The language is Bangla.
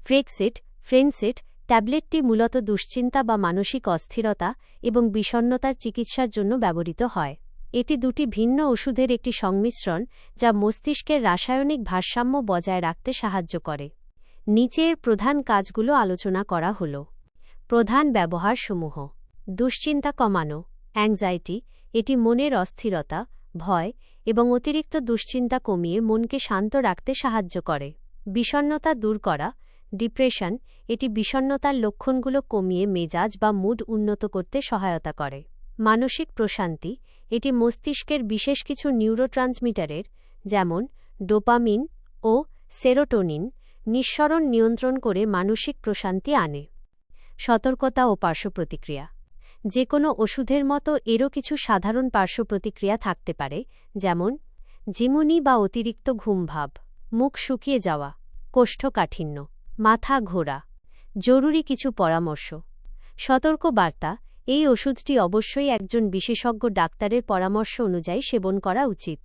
ফ্রেনসিট ট্যাবলেটটি মূলত দুশ্চিন্তা বা মানসিক অস্থিরতা এবং বিষণ্ণতার চিকিৎসার জন্য ব্যবহৃত হয়। এটি দুটি ভিন্ন ওষুধের একটি সংমিশ্রণ যা মস্তিষ্কের রাসায়নিক ভারসাম্য বজায় রাখতে সাহায্য করে। নিচের প্রধান কাজগুলো আলোচনা করা হল। প্রধান ব্যবহারসমূহ: দুশ্চিন্তা কমানো, অ্যাংজাইটি, এটি মনের অস্থিরতা, ভয় এবং অতিরিক্ত দুশ্চিন্তা কমিয়ে মনকে শান্ত রাখতে সাহায্য করে। বিষণ্ণতা দূর করা, ডিপ্রেশন, এটি বিষণ্ণতার লক্ষণগুলো কমিয়ে মেজাজ বা মুড উন্নত করতে সহায়তা করে। মানসিক প্রশান্তি, এটি মস্তিষ্কের বিশেষ কিছু নিউরোট্রান্সমিটারের যেমন ডোপামিন ও সেরোটোনিন নিঃসরণ নিয়ন্ত্রণ করে মানসিক প্রশান্তি আনে। সতর্কতা ও পার্শ্বপ্রতিক্রিয়া: যে কোনো ওষুধের মতো এরও কিছু সাধারণ পার্শ্বপ্রতিক্রিয়া থাকতে পারে, যেমন ঝিমুনি বা অতিরিক্ত ঘুমভাব, মুখ শুকিয়ে যাওয়া, কোষ্ঠকাঠিন্য, মাথা ঘোরা। জরুরি কিছু পরামর্শ: সতর্ক বার্তা, এই ওষুধটি অবশ্যই একজন বিশেষজ্ঞ ডাক্তারের পরামর্শ অনুযায়ী সেবন করা উচিত।